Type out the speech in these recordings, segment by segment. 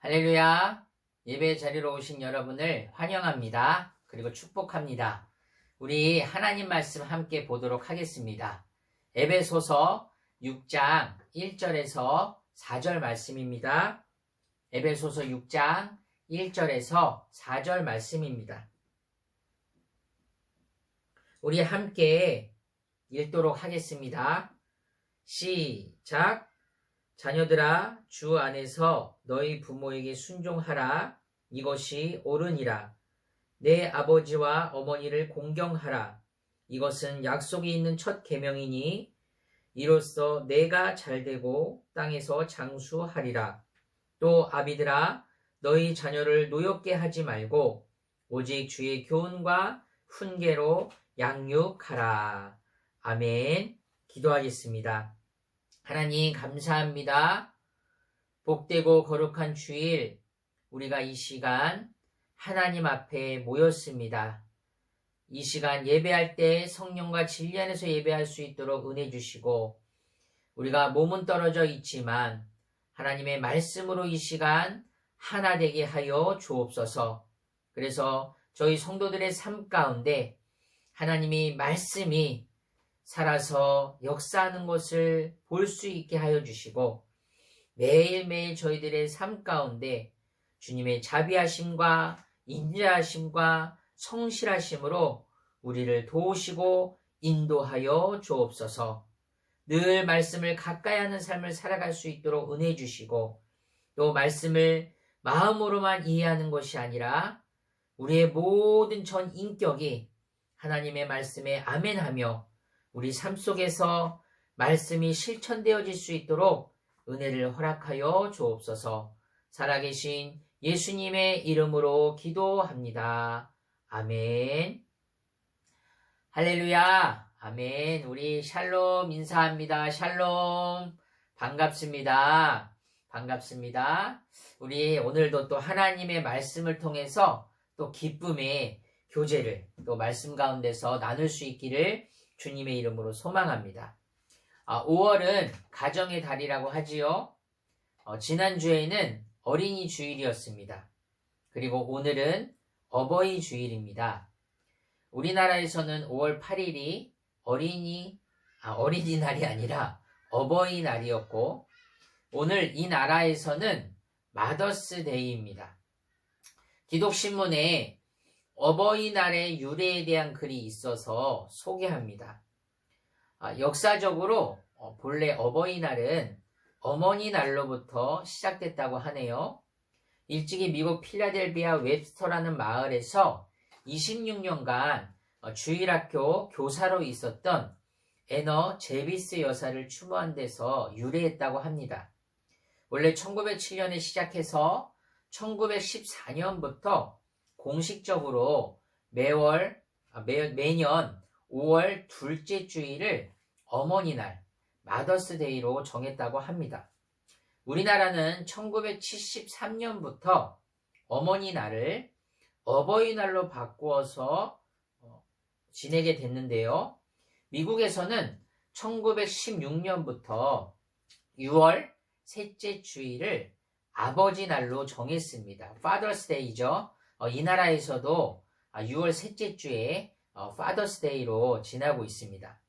할렐루야. 예배 자리로 오신 여러분을 환영합니다. 그리고 축복합니다. 우리 하나님 말씀 함께 보도록 하겠습니다. 에베소서 6장 1절에서 4절 말씀입니다. 에베소서 6장 1절에서 4절 말씀입니다. 우리 함께 읽도록 하겠습니다. 시작. 자녀들아, 주 안에서 너희 부모에게 순종하라. 이것이 옳으니라. 내 아버지와 어머니를 공경하라. 이것은 약속이 있는 첫 계명이니 이로써 내가 잘되고 땅에서 장수하리라. 또 아비들아, 너희 자녀를 노엽게 하지 말고 오직 주의 교훈과 훈계로 양육하라. 아멘. 기도하겠습니다. 하나님 감사합니다. 복되고 거룩한 주일, 우리가 이 시간 하나님 앞에 모였습니다. 이 시간 예배할 때 성령과 진리 안에서 예배할 수 있도록 은혜 주시고, 우리가 몸은 떨어져 있지만 하나님의 말씀으로 이 시간 하나 되게 하여 주옵소서. 그래서 저희 성도들의 삶 가운데 하나님이 말씀이 살아서 역사하는 것을 볼 수 있게 하여 주시고, 매일매일 저희들의 삶 가운데 주님의 자비하심과 인자하심과 성실하심으로 우리를 도우시고 인도하여 주옵소서. 늘 말씀을 가까이 하는 삶을 살아갈 수 있도록 은혜 주시고, 또 말씀을 마음으로만 이해하는 것이 아니라 우리의 모든 전 인격이 하나님의 말씀에 아멘하며 우리 삶 속에서 말씀이 실천되어질 수 있도록 은혜를 허락하여 주옵소서. 살아계신 예수님의 이름으로 기도합니다. 아멘. 할렐루야. 아멘. 우리 샬롬 인사합니다. 샬롬. 반갑습니다. 반갑습니다. 우리 오늘도 또 하나님의 말씀을 통해서 또 기쁨의 교제를 또 말씀 가운데서 나눌 수 있기를 주님의 이름으로 소망합니다. 5월은 가정의 달이라고 하지요. 지난주에는 어린이 주일이었습니다. 그리고 오늘은 어버이 주일입니다. 우리나라에서는 5월 8일이 어린이날이 아니라 어버이날이었고, 오늘 이 나라에서는 마더스데이입니다. 기독신문에 어버이날의 유래에 대한 글이 있어서 소개합니다. 역사적으로 본래 어버이날은 어머니 날로부터 시작됐다고 하네요. 일찍이 미국 필라델피아 웹스터라는 마을에서 26년간 주일학교 교사로 있었던 애너 제비스 여사를 추모한 데서 유래했다고 합니다. 원래 1907년에 시작해서 1914년부터 공식적으로 매년 5월 둘째 주일을 어머니날, 마더스데이로 정했다고 합니다. 우리나라는 1973년부터 어머니날을 어버이날로 바꾸어서 지내게 됐는데요. 미국에서는 1916년부터 6월 셋째 주일을 아버지날로 정했습니다. Father's Day죠. 이 나라에서도 6월 셋째 주에 Father's Day로 지나고 있습니다.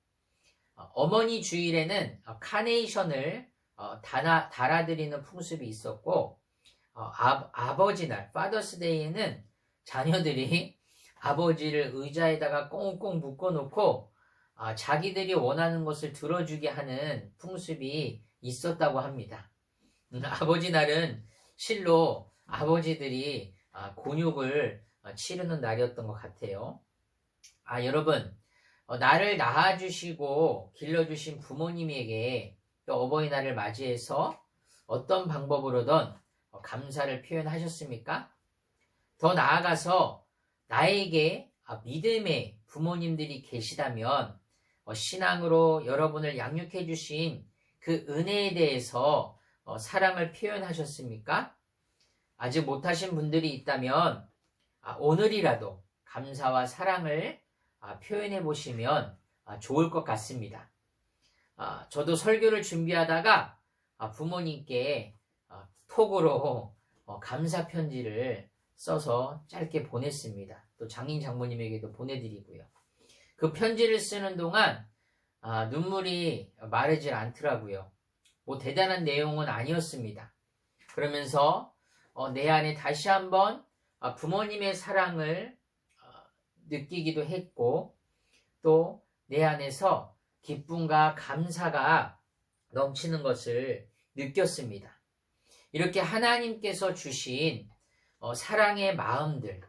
어머니 주일에는 카네이션을 달아드리는 풍습이 있었고, 아버지날 Father's Day에는 자녀들이 아버지를 의자에다가 꽁꽁 묶어놓고 자기들이 원하는 것을 들어주게 하는 풍습이 있었다고 합니다. 아버지 날은 실로 아버지들이 곤욕을 치르는 날이었던 것 같아요. 여러분, 나를 낳아주시고 길러주신 부모님에게 또 어버이날을 맞이해서 어떤 방법으로든 감사를 표현하셨습니까? 더 나아가서 나에게 믿음의 부모님들이 계시다면 신앙으로 여러분을 양육해 주신 그 은혜에 대해서 사랑을 표현하셨습니까? 아직 못하신 분들이 있다면 오늘이라도 감사와 사랑을 표현해 보시면 좋을 것 같습니다. 저도 설교를 준비하다가 부모님께 톡으로 감사 편지를 써서 짧게 보냈습니다. 또 장인 장모님에게도 보내드리고요. 그 편지를 쓰는 동안 눈물이 마르질 않더라고요. 뭐 대단한 내용은 아니었습니다. 그러면서 내 안에 다시 한번 부모님의 사랑을 느끼기도 했고, 또 내 안에서 기쁨과 감사가 넘치는 것을 느꼈습니다. 이렇게 하나님께서 주신 사랑의 마음들,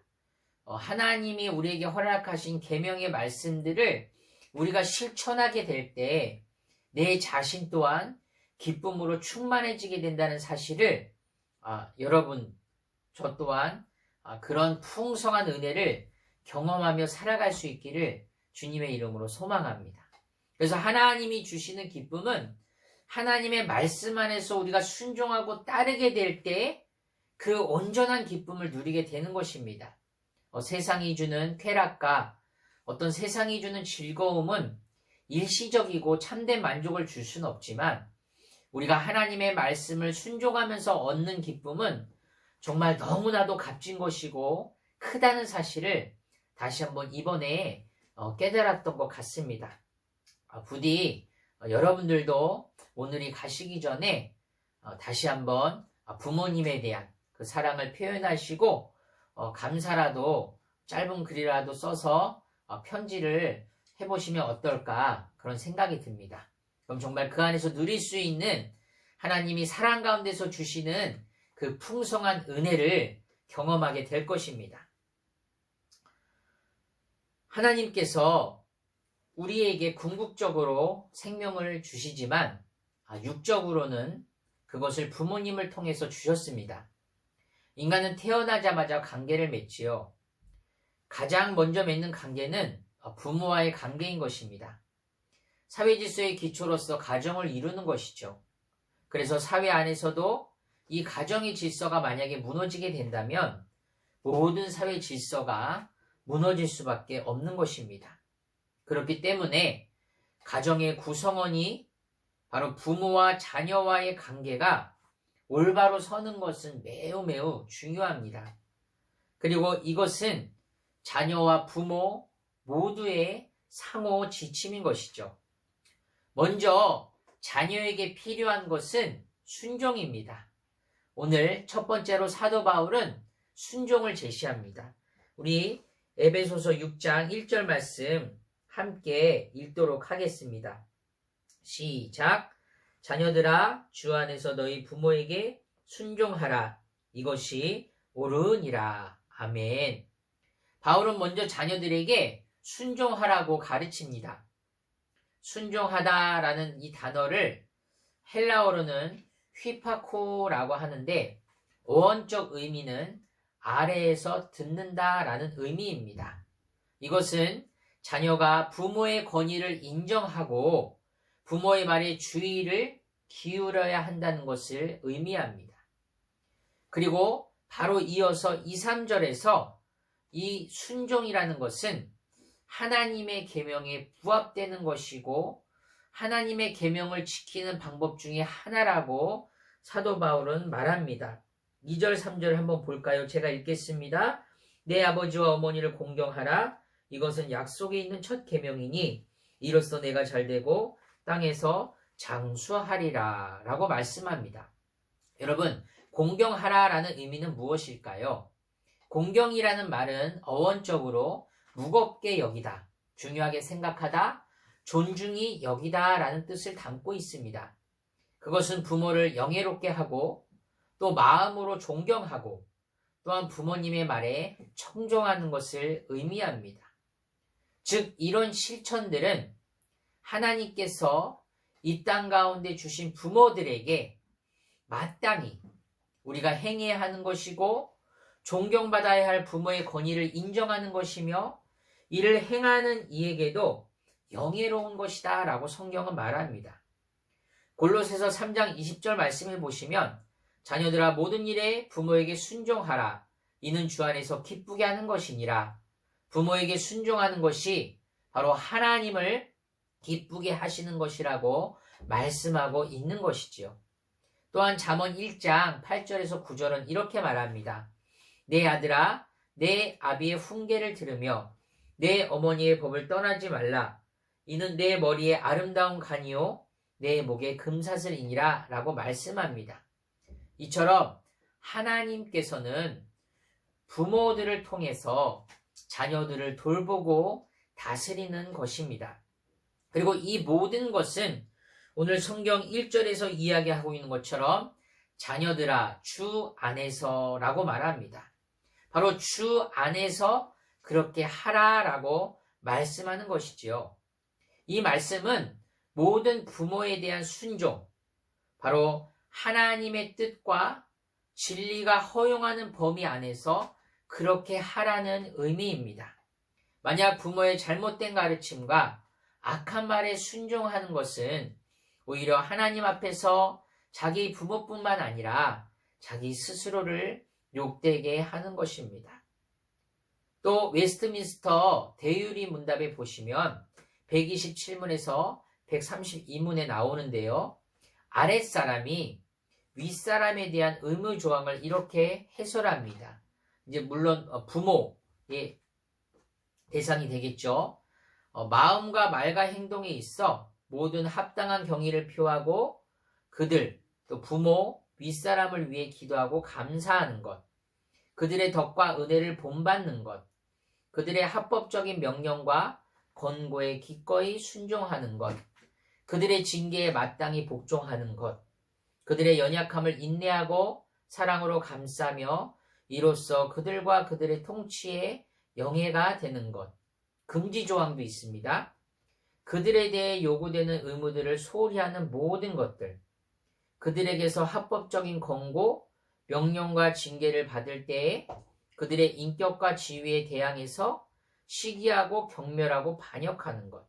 하나님이 우리에게 허락하신 계명의 말씀들을 우리가 실천하게 될 때 내 자신 또한 기쁨으로 충만해지게 된다는 사실을 여러분, 저 또한 그런 풍성한 은혜를 경험하며 살아갈 수 있기를 주님의 이름으로 소망합니다. 그래서 하나님이 주시는 기쁨은 하나님의 말씀 안에서 우리가 순종하고 따르게 될 때 그 온전한 기쁨을 누리게 되는 것입니다. 세상이 주는 쾌락과 어떤 세상이 주는 즐거움은 일시적이고 참된 만족을 줄 수는 없지만, 우리가 하나님의 말씀을 순종하면서 얻는 기쁨은 정말 너무나도 값진 것이고 크다는 사실을 다시 한번 이번에 깨달았던 것 같습니다. 부디 여러분들도 오늘이 가시기 전에 다시 한번 부모님에 대한 그 사랑을 표현하시고 감사라도 짧은 글이라도 써서 편지를 해보시면 어떨까, 그런 생각이 듭니다. 그럼 정말 그 안에서 누릴 수 있는 하나님이 사랑 가운데서 주시는 그 풍성한 은혜를 경험하게 될 것입니다. 하나님께서 우리에게 궁극적으로 생명을 주시지만 육적으로는 그것을 부모님을 통해서 주셨습니다. 인간은 태어나자마자 관계를 맺지요. 가장 먼저 맺는 관계는 부모와의 관계인 것입니다. 사회 질서의 기초로서 가정을 이루는 것이죠. 그래서 사회 안에서도 이 가정의 질서가 만약에 무너지게 된다면 모든 사회 질서가 무너질 수밖에 없는 것입니다. 그렇기 때문에 가정의 구성원이 바로 부모와 자녀와의 관계가 올바로 서는 것은 매우 매우 중요합니다. 그리고 이것은 자녀와 부모 모두의 상호 지침인 것이죠. 먼저 자녀에게 필요한 것은 순종입니다. 오늘 첫 번째로 사도 바울은 순종을 제시합니다. 우리 에베소서 6장 1절 말씀 함께 읽도록 하겠습니다. 시작. 자녀들아, 주 안에서 너희 부모에게 순종하라. 이것이 옳으니라. 아멘. 바울은 먼저 자녀들에게 순종하라고 가르칩니다. 순종하다라는 이 단어를 헬라어로는 휘파코라고 하는데 어원적 의미는 아래에서 듣는다라는 의미입니다. 이것은 자녀가 부모의 권위를 인정하고 부모의 말에 주의를 기울여야 한다는 것을 의미합니다. 그리고 바로 이어서 2, 3절에서 이 순종이라는 것은 하나님의 계명에 부합되는 것이고 하나님의 계명을 지키는 방법 중에 하나라고 사도 바울은 말합니다. 2절, 3절 한번 볼까요? 제가 읽겠습니다. 내 아버지와 어머니를 공경하라. 이것은 약속에 있는 첫 계명이니 이로써 내가 잘되고 땅에서 장수하리라 라고 말씀합니다. 여러분, 공경하라라는 의미는 무엇일까요? 공경이라는 말은 어원적으로 무겁게 여기다, 중요하게 생각하다, 존중히 여기다 라는 뜻을 담고 있습니다. 그것은 부모를 영예롭게 하고 또 마음으로 존경하고 또한 부모님의 말에 청종하는 것을 의미합니다. 즉 이런 실천들은 하나님께서 이 땅 가운데 주신 부모들에게 마땅히 우리가 행해야 하는 것이고 존경받아야 할 부모의 권위를 인정하는 것이며 이를 행하는 이에게도 영예로운 것이다 라고 성경은 말합니다. 골로새서 3장 20절 말씀을 보시면 자녀들아 모든 일에 부모에게 순종하라. 이는 주 안에서 기쁘게 하는 것이니라. 부모에게 순종하는 것이 바로 하나님을 기쁘게 하시는 것이라고 말씀하고 있는 것이지요. 또한 잠언 1장 8절에서 9절은 이렇게 말합니다. 내 아들아, 내 아비의 훈계를 들으며 내 어머니의 법을 떠나지 말라. 이는 내 머리에 아름다운 간이요 내 목에 금사슬이니라 라고 말씀합니다. 이처럼 하나님께서는 부모들을 통해서 자녀들을 돌보고 다스리는 것입니다. 그리고 이 모든 것은 오늘 성경 1절에서 이야기하고 있는 것처럼 자녀들아 주 안에서 라고 말합니다. 바로 주 안에서 그렇게 하라라고 말씀하는 것이지요. 이 말씀은 모든 부모에 대한 순종, 바로 하나님의 뜻과 진리가 허용하는 범위 안에서 그렇게 하라는 의미입니다. 만약 부모의 잘못된 가르침과 악한 말에 순종하는 것은 오히려 하나님 앞에서 자기 부모뿐만 아니라 자기 스스로를 욕되게 하는 것입니다. 또 웨스트민스터 대유리 문답에 보시면 127문에서 132문에 나오는데요. 아랫사람이 윗사람에 대한 의무 조항을 이렇게 해설합니다. 이제 물론 부모의 대상이 되겠죠. 마음과 말과 행동에 있어 모든 합당한 경의를 표하고 그들, 또 부모, 윗사람을 위해 기도하고 감사하는 것, 그들의 덕과 은혜를 본받는 것, 그들의 합법적인 명령과 권고에 기꺼이 순종하는 것, 그들의 징계에 마땅히 복종하는 것, 그들의 연약함을 인내하고 사랑으로 감싸며 이로써 그들과 그들의 통치에 영예가 되는 것. 금지 조항도 있습니다. 그들에 대해 요구되는 의무들을 소홀히 하는 모든 것들, 그들에게서 합법적인 권고, 명령과 징계를 받을 때에 그들의 인격과 지위에 대항해서 시기하고 경멸하고 반역하는 것,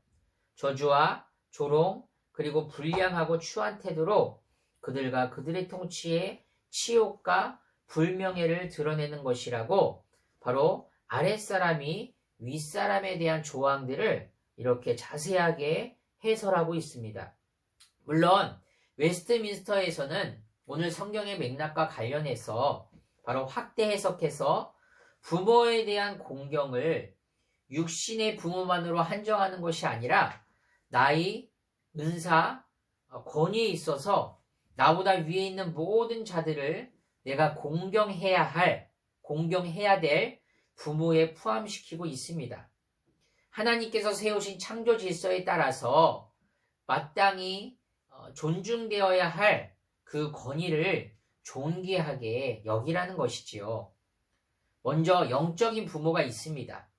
저주와 조롱, 그리고 불량하고 추한 태도로 그들과 그들의 통치에 치욕과 불명예를 드러내는 것이라고 바로 아랫사람이 윗사람에 대한 조항들을 이렇게 자세하게 해설하고 있습니다. 물론 웨스트민스터에서는 오늘 성경의 맥락과 관련해서 바로 확대 해석해서 부모에 대한 공경을 육신의 부모만으로 한정하는 것이 아니라 나이, 은사, 권위에 있어서 나보다 위에 있는 모든 자들을 내가 공경해야 될 부모에 포함시키고 있습니다. 하나님께서 세우신 창조 질서에 따라서 마땅히 존중되어야 할 그 권위를 존귀하게 여기라는 것이지요. 먼저 영적인 부모가 있습니다.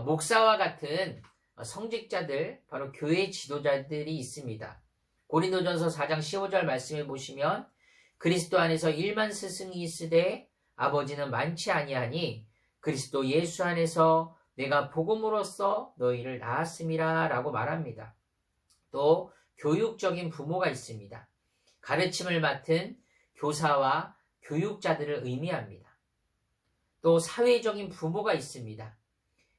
목사와 같은 성직자들, 바로 교회 지도자들이 있습니다. 고린도전서 4장 15절 말씀을 보시면 그리스도 안에서 1만 스승이 있으되 아버지는 많지 아니하니 그리스도 예수 안에서 내가 복음으로써 너희를 낳았음이라 라고 말합니다. 또 교육적인 부모가 있습니다. 가르침을 맡은 교사와 교육자들을 의미합니다. 또 사회적인 부모가 있습니다.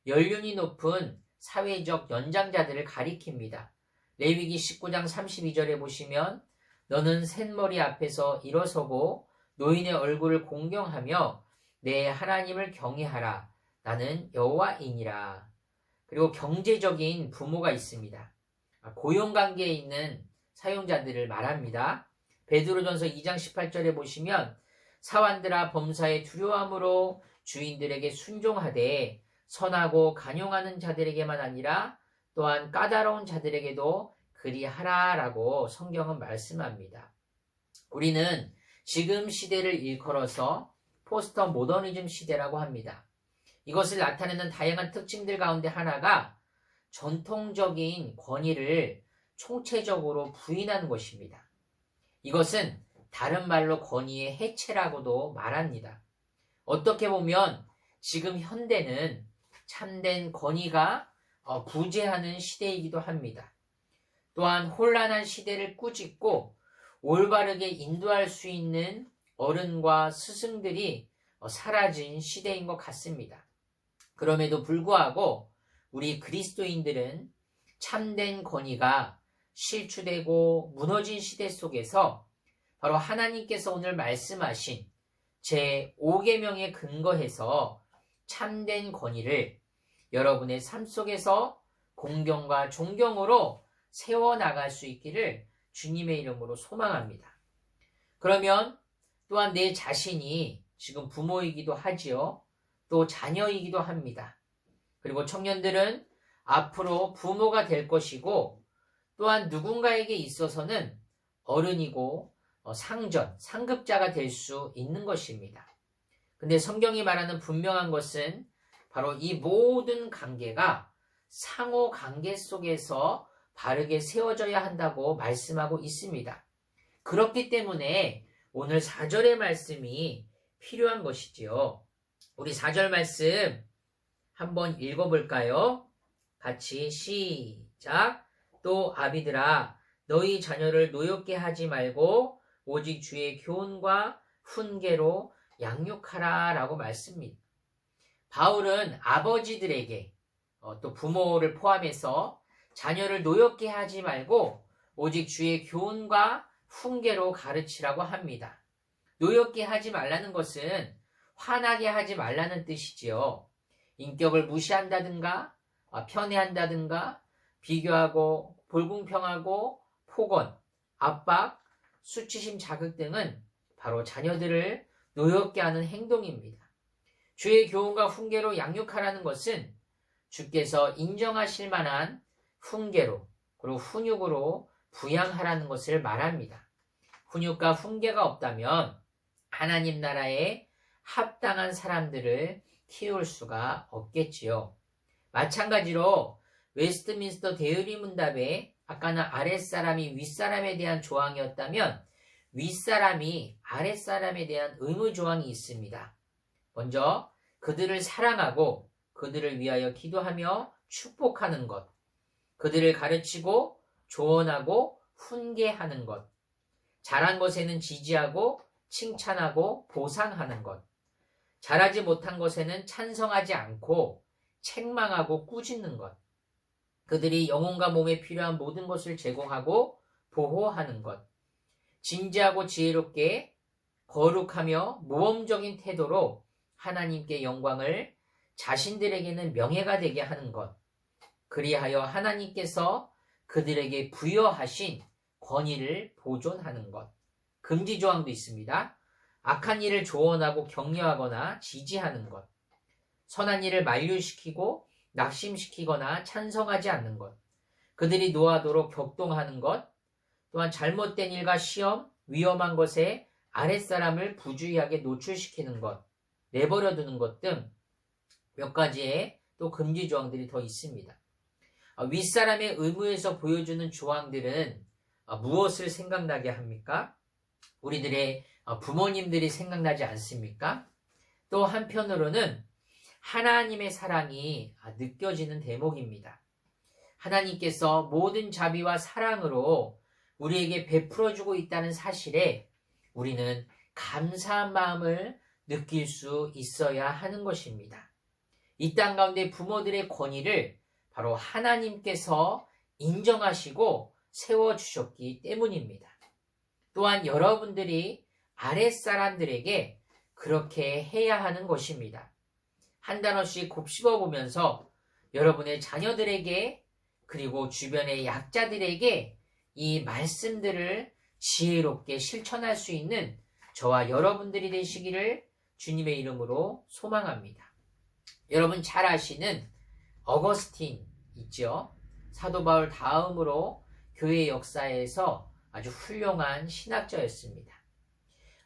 연륜이 높은 사회적 연장자들을 가리킵니다. 레위기 19장 32절에 보시면 너는 셋머리 앞에서 일어서고 노인의 얼굴을 공경하며 내 하나님을 경외하라. 나는 여호와이니라. 그리고 경제적인 부모가 있습니다. 고용관계에 있는 사용자들을 말합니다. 베드로전서 2장 18절에 보시면 사환들아 범사에 두려움으로 주인들에게 순종하되 선하고 간용하는 자들에게만 아니라 또한 까다로운 자들에게도 그리하라라고 성경은 말씀합니다. 우리는 지금 시대를 일컬어서 포스터 모더니즘 시대라고 합니다. 이것을 나타내는 다양한 특징들 가운데 하나가 전통적인 권위를 총체적으로 부인하는 것입니다. 이것은 다른 말로 권위의 해체라고도 말합니다. 어떻게 보면 지금 현대는 참된 권위가 부재하는 시대이기도 합니다. 또한 혼란한 시대를 꾸짖고 올바르게 인도할 수 있는 어른과 스승들이 사라진 시대인 것 같습니다. 그럼에도 불구하고 우리 그리스도인들은 참된 권위가 실추되고 무너진 시대 속에서 바로 하나님께서 오늘 말씀하신 제5계명에 근거해서 참된 권위를 여러분의 삶 속에서 공경과 존경으로 세워나갈 수 있기를 주님의 이름으로 소망합니다. 그러면 또한 내 자신이 지금 부모이기도 하지요. 또 자녀이기도 합니다. 그리고 청년들은 앞으로 부모가 될 것이고 또한 누군가에게 있어서는 어른이고 상급자가 될 수 있는 것입니다. 근데 성경이 말하는 분명한 것은 바로 이 모든 관계가 상호 관계 속에서 바르게 세워져야 한다고 말씀하고 있습니다. 그렇기 때문에 오늘 4절의 말씀이 필요한 것이지요. 우리 4절 말씀 한번 읽어볼까요? 같이 시작. 또 아비들아 너희 자녀를 노엽게 하지 말고 오직 주의 교훈과 훈계로 양육하라 라고 말씀입니다. 바울은 아버지들에게 또 부모를 포함해서 자녀를 노엽게 하지 말고 오직 주의 교훈과 훈계로 가르치라고 합니다. 노엽게 하지 말라는 것은 화나게 하지 말라는 뜻이지요. 인격을 무시한다든가 편애한다든가 비교하고 불공평하고 폭언, 압박, 수치심 자극 등은 바로 자녀들을 노엽게 하는 행동입니다. 주의 교훈과 훈계로 양육하라는 것은 주께서 인정하실 만한 훈계로 그리고 훈육으로 부양하라는 것을 말합니다. 훈육과 훈계가 없다면 하나님 나라에 합당한 사람들을 키울 수가 없겠지요. 마찬가지로 웨스트민스터 대의리 문답에 아까는 아랫사람이 윗사람에 대한 조항이었다면 윗사람이 아랫사람에 대한 의무 조항이 있습니다. 먼저 그들을 사랑하고 그들을 위하여 기도하며 축복하는 것, 그들을 가르치고 조언하고 훈계하는 것, 잘한 것에는 지지하고 칭찬하고 보상하는 것, 잘하지 못한 것에는 찬성하지 않고 책망하고 꾸짖는 것, 그들이 영혼과 몸에 필요한 모든 것을 제공하고 보호하는 것, 진지하고 지혜롭게 거룩하며 모험적인 태도로 하나님께 영광을 자신들에게는 명예가 되게 하는 것, 그리하여 하나님께서 그들에게 부여하신 권위를 보존하는 것. 금지 조항도 있습니다. 악한 일을 조언하고 격려하거나 지지하는 것, 선한 일을 만류시키고 낙심시키거나 찬성하지 않는 것, 그들이 노하도록 격동하는 것, 또한 잘못된 일과 시험, 위험한 것에 아랫사람을 부주의하게 노출시키는 것, 내버려 두는 것 등 몇 가지의 또 금지 조항들이 더 있습니다. 윗사람의 의무에서 보여주는 조항들은 무엇을 생각나게 합니까? 우리들의 부모님들이 생각나지 않습니까? 또 한편으로는 하나님의 사랑이 느껴지는 대목입니다. 하나님께서 모든 자비와 사랑으로 우리에게 베풀어주고 있다는 사실에 우리는 감사한 마음을 느낄 수 있어야 하는 것입니다. 이 땅 가운데 부모들의 권위를 바로 하나님께서 인정하시고 세워주셨기 때문입니다. 또한 여러분들이 아랫사람들에게 그렇게 해야 하는 것입니다. 한 단어씩 곱씹어 보면서 여러분의 자녀들에게 그리고 주변의 약자들에게 이 말씀들을 지혜롭게 실천할 수 있는 저와 여러분들이 되시기를 주님의 이름으로 소망합니다. 여러분 잘 아시는 어거스틴 있죠? 사도 바울 다음으로 교회 역사에서 아주 훌륭한 신학자였습니다.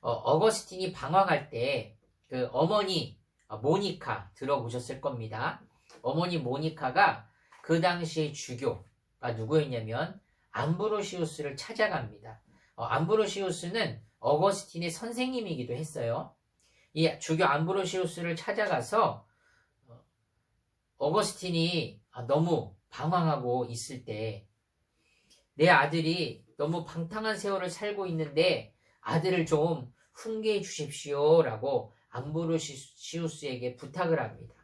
어거스틴이 방황할 때 그 어머니 모니카 들어보셨을 겁니다. 어머니 모니카가 그 당시의 주교가 누구였냐면 암브로시우스를 찾아갑니다. 암브로시우스는 어거스틴의 선생님이기도 했어요. 이 주교 암브로시우스를 찾아가서 어거스틴이 너무 방황하고 있을 때 내 아들이 너무 방탕한 세월을 살고 있는데 아들을 좀 훈계해 주십시오 라고 암브로시우스에게 부탁을 합니다.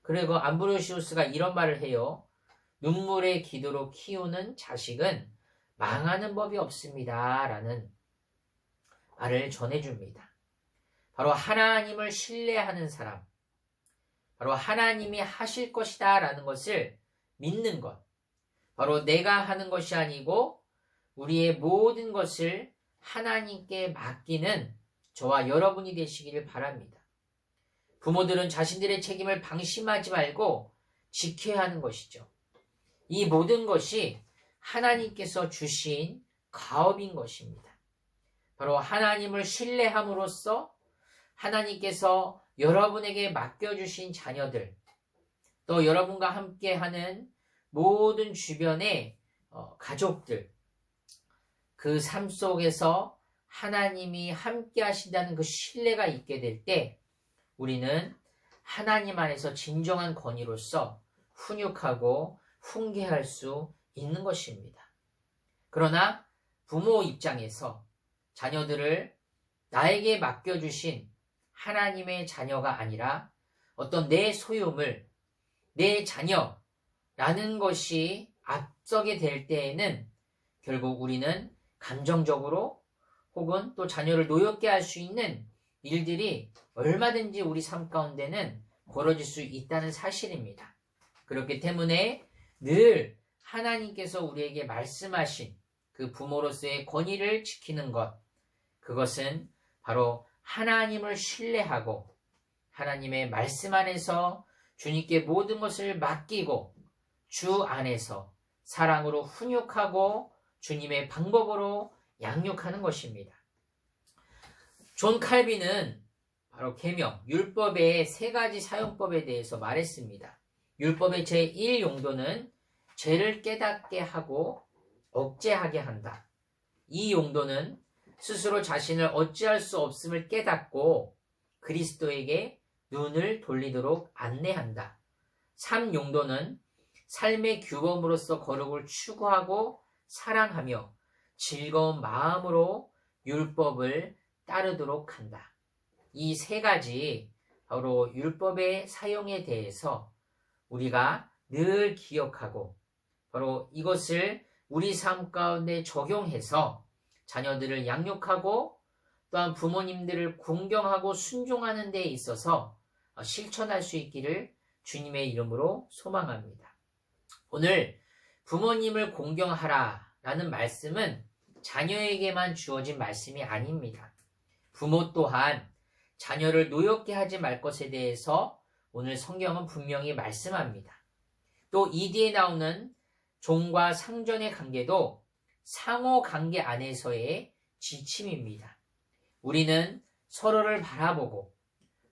그리고 암브로시우스가 이런 말을 해요. 눈물의 기도로 키우는 자식은 망하는 법이 없습니다 라는 말을 전해줍니다. 바로 하나님을 신뢰하는 사람, 바로 하나님이 하실 것이다 라는 것을 믿는 것, 바로 내가 하는 것이 아니고 우리의 모든 것을 하나님께 맡기는 저와 여러분이 되시기를 바랍니다. 부모들은 자신들의 책임을 방심하지 말고 지켜야 하는 것이죠. 이 모든 것이 하나님께서 주신 가업인 것입니다. 바로 하나님을 신뢰함으로써 하나님께서 여러분에게 맡겨주신 자녀들, 또 여러분과 함께하는 모든 주변의 가족들, 그 삶 속에서 하나님이 함께 하신다는 그 신뢰가 있게 될 때 우리는 하나님 안에서 진정한 권위로서 훈육하고 훈계할 수 있는 것입니다. 그러나 부모 입장에서 자녀들을 나에게 맡겨주신 하나님의 자녀가 아니라 어떤 내 소유물, 내 자녀라는 것이 앞서게 될 때에는 결국 우리는 감정적으로 혹은 또 자녀를 노엽게 할 수 있는 일들이 얼마든지 우리 삶 가운데는 벌어질 수 있다는 사실입니다. 그렇기 때문에 늘 하나님께서 우리에게 말씀하신 그 부모로서의 권위를 지키는 것, 그것은 바로 하나님을 신뢰하고 하나님의 말씀 안에서 주님께 모든 것을 맡기고 주 안에서 사랑으로 훈육하고 주님의 방법으로 양육하는 것입니다. 존 칼빈은 바로 계명, 율법의 세 가지 사용법에 대해서 말했습니다. 율법의 제1용도는 죄를 깨닫게 하고 억제하게 한다. 이 용도는 스스로 자신을 어찌할 수 없음을 깨닫고 그리스도에게 눈을 돌리도록 안내한다. 3용도는 삶의 규범으로서 거룩을 추구하고 사랑하며 즐거운 마음으로 율법을 따르도록 한다. 이 세 가지 바로 율법의 사용에 대해서 우리가 늘 기억하고 바로 이것을 우리 삶 가운데 적용해서 자녀들을 양육하고 또한 부모님들을 공경하고 순종하는 데 있어서 실천할 수 있기를 주님의 이름으로 소망합니다. 오늘 부모님을 공경하라 라는 말씀은 자녀에게만 주어진 말씀이 아닙니다. 부모 또한 자녀를 노엽게 하지 말 것에 대해서 오늘 성경은 분명히 말씀합니다. 또 이 뒤에 나오는 종과 상전의 관계도 상호 관계 안에서의 지침입니다. 우리는 서로를 바라보고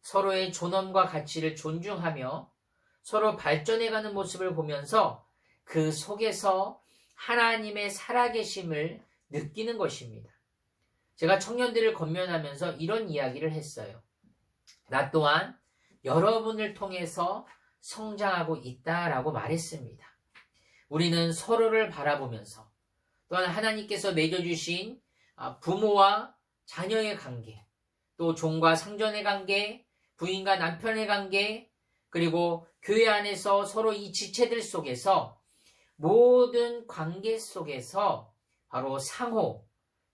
서로의 존엄과 가치를 존중하며 서로 발전해가는 모습을 보면서 그 속에서 하나님의 살아계심을 느끼는 것입니다. 제가 청년들을 권면하면서 이런 이야기를 했어요. 나 또한 여러분을 통해서 성장하고 있다라고 말했습니다. 우리는 서로를 바라보면서 또한 하나님께서 맺어주신 부모와 자녀의 관계, 또 종과 상전의 관계, 부인과 남편의 관계, 그리고 교회 안에서 서로 이 지체들 속에서 모든 관계 속에서 바로 상호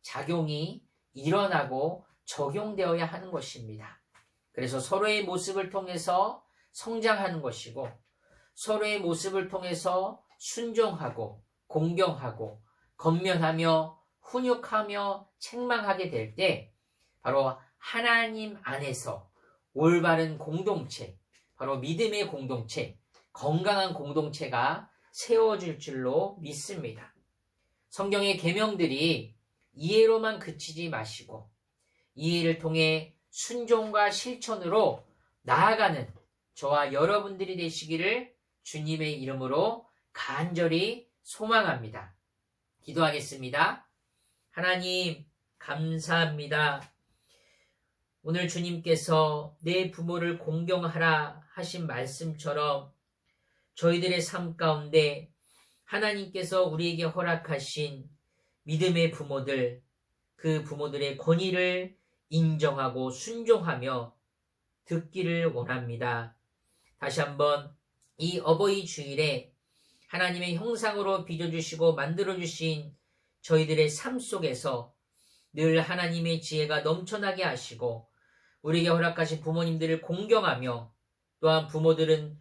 작용이 일어나고 적용되어야 하는 것입니다. 그래서 서로의 모습을 통해서 성장하는 것이고 서로의 모습을 통해서 순종하고 공경하고 권면하며 훈육하며 책망하게 될 때 바로 하나님 안에서 올바른 공동체, 바로 믿음의 공동체, 건강한 공동체가 세워질 줄로 믿습니다. 성경의 계명들이 이해로만 그치지 마시고 이해를 통해 순종과 실천으로 나아가는 저와 여러분들이 되시기를 주님의 이름으로 간절히 소망합니다. 기도하겠습니다. 하나님 감사합니다. 오늘 주님께서 내 부모를 공경하라 하신 말씀처럼 저희들의 삶 가운데 하나님께서 우리에게 허락하신 믿음의 부모들, 그 부모들의 권위를 인정하고 순종하며 듣기를 원합니다. 다시 한번 이 어버이 주일에 하나님의 형상으로 빚어주시고 만들어주신 저희들의 삶 속에서 늘 하나님의 지혜가 넘쳐나게 하시고 우리에게 허락하신 부모님들을 공경하며 또한 부모들은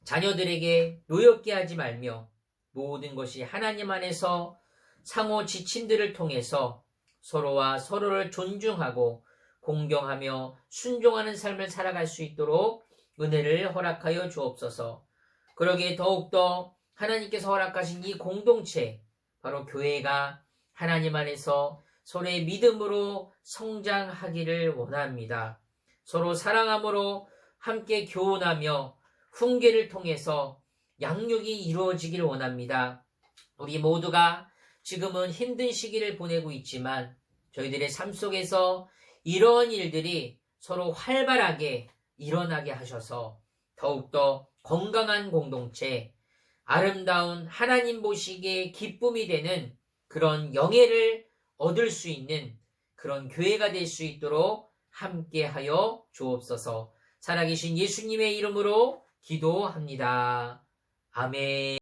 자녀들에게 노엽게 하지 말며 모든 것이 하나님 안에서 상호 지침들을 통해서 서로와 서로를 존중하고 공경하며 순종하는 삶을 살아갈 수 있도록 은혜를 허락하여 주옵소서. 그러기에 더욱더 하나님께서 허락하신 이 공동체, 바로 교회가 하나님 안에서 서로의 믿음으로 성장하기를 원합니다. 서로 사랑함으로 함께 교훈하며 훈계를 통해서 양육이 이루어지기를 원합니다. 우리 모두가 지금은 힘든 시기를 보내고 있지만 저희들의 삶 속에서 이러한 일들이 서로 활발하게 일어나게 하셔서 더욱더 건강한 공동체, 아름다운 하나님 보시기에 기쁨이 되는 그런 영예를 얻을 수 있는 그런 교회가 될 수 있도록 함께하여 주옵소서. 살아계신 예수님의 이름으로 기도합니다. 아멘.